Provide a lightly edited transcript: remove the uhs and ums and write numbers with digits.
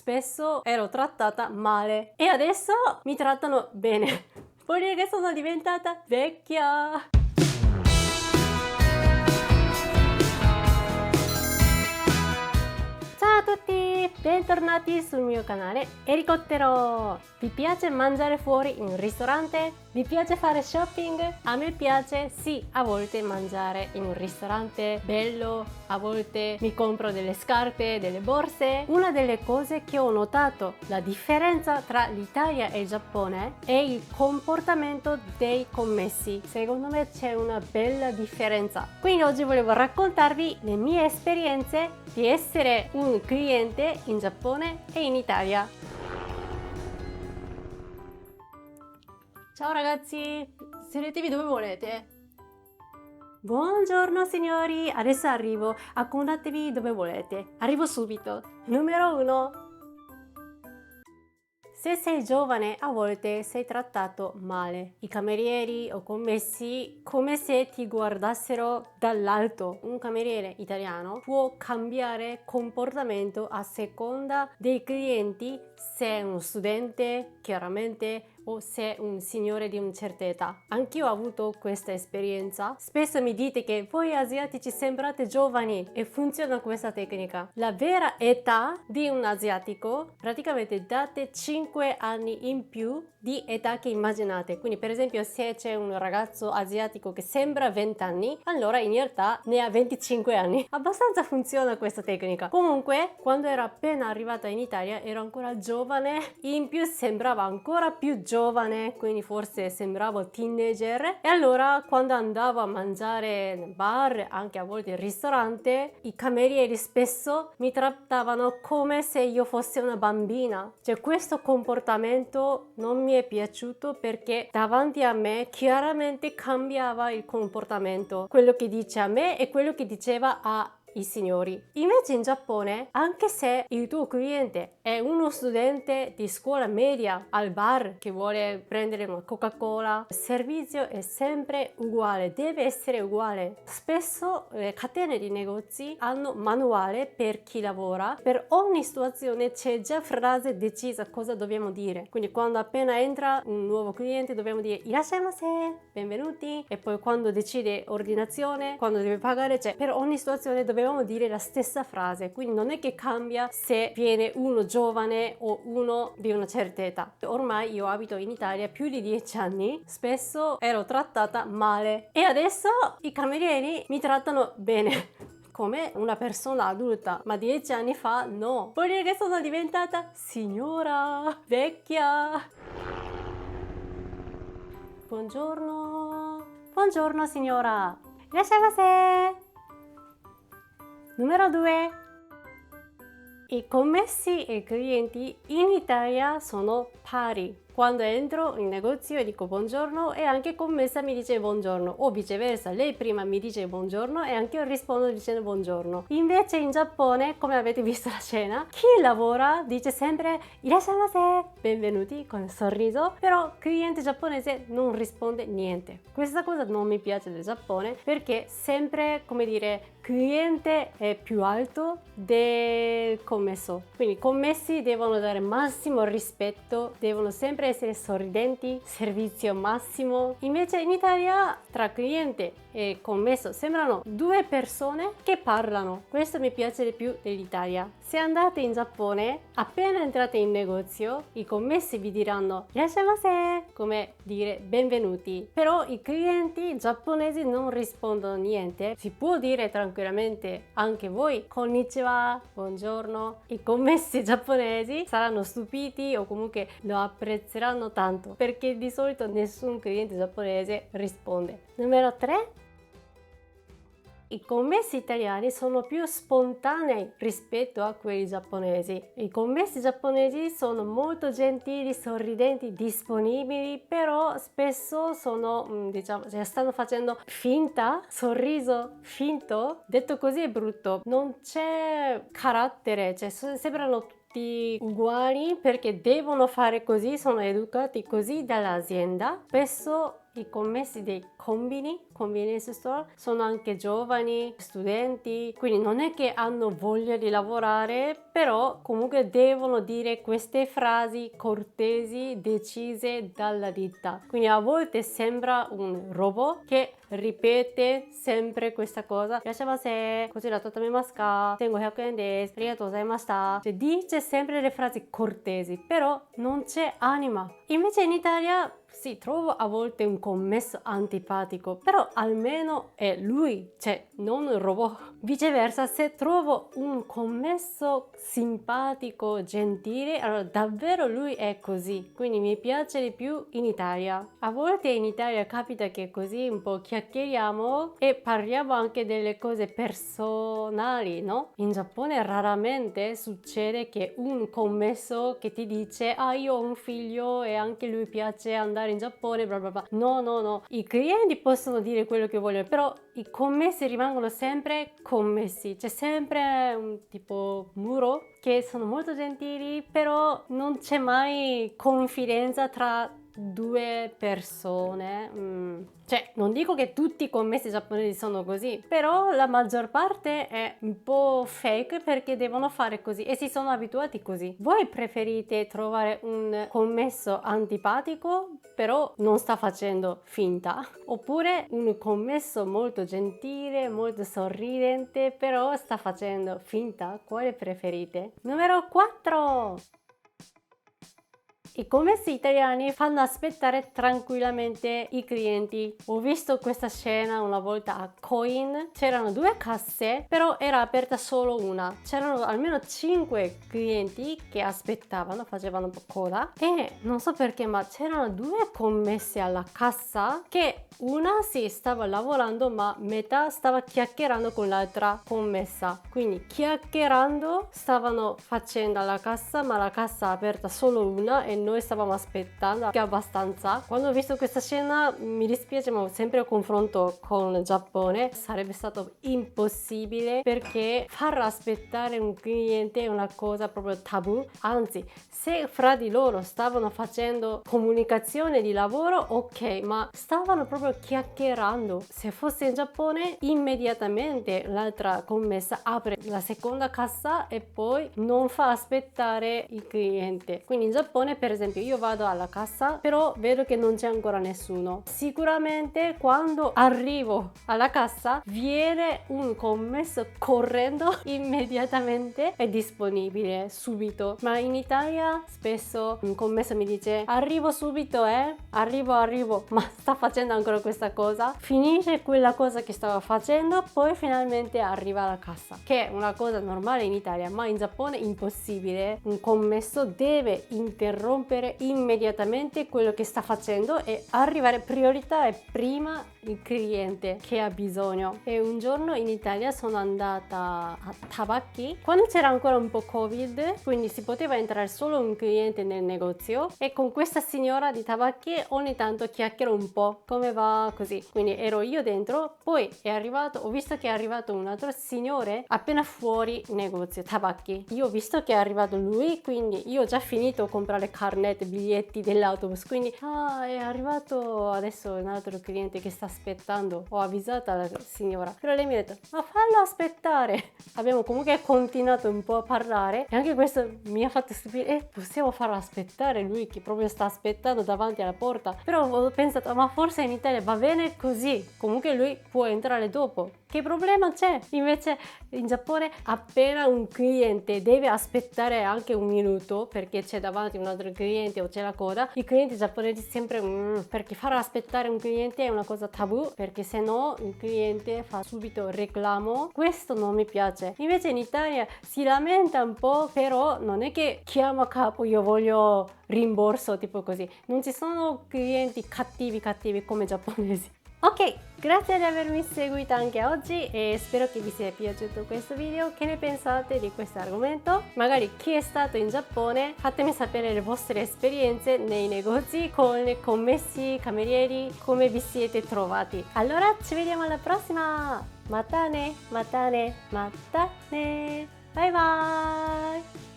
spesso ero trattata male e adesso mi trattano bene. Vuol dire che sono diventata vecchia. Ciao a tutti, bentornati sul mio canale Elicottero. Vi piace mangiare fuori in ristorante? Vi piace fare shopping? A me piace, sì, a volte mangiare in un ristorante bello, a volte mi compro delle scarpe, delle borse. Una delle cose che ho notato, la differenza tra l'Italia e il Giappone, è il comportamento dei commessi. Secondo me c'è una bella differenza. Quindi oggi volevo raccontarvi le mie esperienze di essere un cliente in Giappone e in Italia. Ciao ragazzi, sedetevi dove volete. Buongiorno signori, adesso arrivo, accomodatevi dove volete. Arrivo subito. Numero 1. Se sei giovane, a volte sei trattato male. I camerieri o commessi come se ti guardassero dall'alto. Un cameriere italiano può cambiare comportamento a seconda dei clienti, se è uno studente, chiaramente, o se è un signore di una certa età. Anch'io ho avuto questa esperienza. Spesso mi dite che voi asiatici sembrate giovani e funziona questa tecnica. La vera età di un asiatico, praticamente date 5 anni in più di età che immaginate. Quindi per esempio se c'è un ragazzo asiatico che sembra 20 anni, allora in realtà ne ha 25 anni. Abbastanza funziona questa tecnica. Comunque, quando ero appena arrivata in Italia ero ancora giovane, in più sembrava ancora più giovane, quindi forse sembravo teenager. E allora quando andavo a mangiare nel bar, anche a volte al ristorante, i camerieri spesso mi trattavano come se io fossi una bambina. Cioè questo comportamento non mi è piaciuto perché davanti a me chiaramente cambiava il comportamento, quello che dice a me e quello che diceva ai signori. Invece in Giappone, anche se il tuo cliente è uno studente di scuola media al bar che vuole prendere una Coca-Cola, il servizio è sempre uguale, deve essere uguale. Spesso le catene di negozi hanno manuale per chi lavora, per ogni situazione c'è già frase decisa cosa dobbiamo dire. Quindi quando appena entra un nuovo cliente dobbiamo dire "Irashaimase", benvenuti, e poi quando decide ordinazione, quando deve pagare, cioè per ogni situazione dobbiamo dire la stessa frase. Quindi non è che cambia se viene uno giovane o uno di una certa età. Ormai io abito in Italia più di 10 anni, spesso ero trattata male e adesso i camerieri mi trattano bene. Come una persona adulta, ma 10 anni fa no. Vuol dire che sono diventata signora, vecchia. Buongiorno. Buongiorno signora. Irashaimase. Numero 2. I commessi e i clienti in Italia sono pari. Quando entro in negozio e dico buongiorno e anche commessa mi dice buongiorno, o viceversa, lei prima mi dice buongiorno e anche io rispondo dicendo buongiorno. Invece in Giappone, come avete visto la scena, chi lavora dice sempre irashaimase, benvenuti, con il sorriso, però il cliente giapponese non risponde niente. Questa cosa non mi piace del Giappone perché sempre, come dire, cliente è più alto del commesso. Quindi i commessi devono dare massimo rispetto, devono sempre essere sorridenti, servizio massimo. Invece in Italia tra cliente e commesso sembrano due persone che parlano. Questo mi piace di più dell'Italia. Se andate in Giappone, appena entrate in negozio, i commessi vi diranno irashaimase, come dire benvenuti. Però i clienti giapponesi non rispondono niente. Si può dire tranquillamente anche voi konnichiwa, buongiorno. I commessi giapponesi saranno stupiti o comunque lo apprezzeranno tanto perché di solito nessun cliente giapponese risponde. Numero 3. I commessi italiani sono più spontanei rispetto a quelli giapponesi. I commessi giapponesi sono molto gentili, sorridenti, disponibili, però spesso sono, cioè stanno facendo finta, sorriso finto. Detto così è brutto, non c'è carattere, cioè sembrano tutti uguali perché devono fare così, sono educati così dall'azienda. Spesso i commessi dei convenience store, sono anche giovani, studenti, quindi non è che hanno voglia di lavorare, però comunque devono dire queste frasi cortesi decise dalla ditta. Quindi a volte sembra un robot che ripete sempre qusta cosa. Irashaimase, kojira tatamimasu ka? 1500 yen desu. Arigatou gozaimashita. Cioè, dice sempre le frasi cortesi, però non c'è anima. Invece in Italia sì, trovo a volte un commesso antipatico, però almeno è lui, cioè non un robot. Viceversa, se trovo un commesso simpatico, gentile, allora davvero lui è così. Quindi mi piace di più in Italia. A volte in Italia capita che così un po' chiacchieriamo e parliamo anche delle cose personali, no? In Giappone raramente succede che un commesso che ti dice io ho un figlio e anche lui piace andare in Giappone, bla bla bla. No. I clienti possono dire quello che vogliono, però i commessi rimangono sempre commessi. C'è sempre un tipo muro che sono molto gentili, però non c'è mai confidenza tra due persone. Cioè, non dico che tutti i commessi giapponesi sono così, però la maggior parte è un po' fake perché devono fare così e si sono abituati così. Voi preferite trovare un commesso antipatico però non sta facendo finta, oppure un commesso molto gentile, molto sorridente però sta facendo finta? Quale preferite? Numero 4. I commessi italiani fanno aspettare tranquillamente i clienti. Ho visto questa scena una volta a Coin. C'erano 2 casse, però era aperta solo una. C'erano almeno 5 clienti che aspettavano, facevano un po' coda. E non so perché, ma c'erano 2 commesse alla cassa che una si stava lavorando, ma metà stava chiacchierando con l'altra commessa. Quindi chiacchierando stavano facendo alla cassa, ma la cassa aperta solo una e noi stavamo aspettando che abbastanza. Quando ho visto questa scena mi dispiace, ma sempre a confronto con il Giappone sarebbe stato impossibile, perché far aspettare un cliente è una cosa proprio tabù. Anzi, se fra di loro stavano facendo comunicazione di lavoro, ok, ma stavano proprio chiacchierando. Se fosse in Giappone immediatamente l'altra commessa apre la seconda cassa e poi non fa aspettare il cliente. Quindi in Giappone, per esempio, io vado alla cassa però vedo che non c'è ancora nessuno. Sicuramente quando arrivo alla cassa viene un commesso correndo, immediatamente è disponibile subito. Ma in Italia spesso un commesso mi dice arrivo subito, arrivo, ma sta facendo ancora questa cosa, finisce quella cosa che stava facendo, poi finalmente arriva alla cassa, che è una cosa normale in Italia, ma in Giappone impossibile. Un commesso deve interrompere immediatamente quello che sta facendo e arrivare, priorità è prima il cliente che ha bisogno. E un giorno in Italia sono andata a Tabacchi quando c'era ancora un po' Covid, quindi si poteva entrare solo un cliente nel negozio, e con questa signora di Tabacchi ogni tanto chiacchiero un po' come va, così. Quindi ero io dentro, poi ho visto che è arrivato un altro signore appena fuori negozio Tabacchi. Io ho visto che è arrivato lui, quindi io ho già finito a comprare carnet, biglietti dell'autobus, quindi è arrivato adesso un altro cliente che sta aspettando. Ho avvisato la signora, però lei mi ha detto ma fallo aspettare. Abbiamo comunque continuato un po' a parlare e anche questo mi ha fatto stupire, possiamo farlo aspettare lui che proprio sta aspettando davanti alla porta. Però ho pensato ma forse in Italia va bene così, comunque lui può entrare dopo, che problema c'è? Invece in Giappone appena un cliente deve aspettare anche un minuto perché c'è davanti un altro cliente o c'è la coda, i clienti giapponesi sempre perché far aspettare un cliente è una cosa tabù, perché se no il cliente fa subito reclamo. Questo non mi piace. Invece in Italia si lamenta un po', però non è che chiama a capo io voglio rimborso, tipo così. Non ci sono clienti cattivi come giapponesi. Ok, grazie di avermi seguito anche oggi e spero che vi sia piaciuto questo video. Che ne pensate di questo argomento? Magari chi è stato in Giappone, fatemi sapere le vostre esperienze nei negozi con i commessi, camerieri, come vi siete trovati. Allora ci vediamo alla prossima! Matane! Bye bye!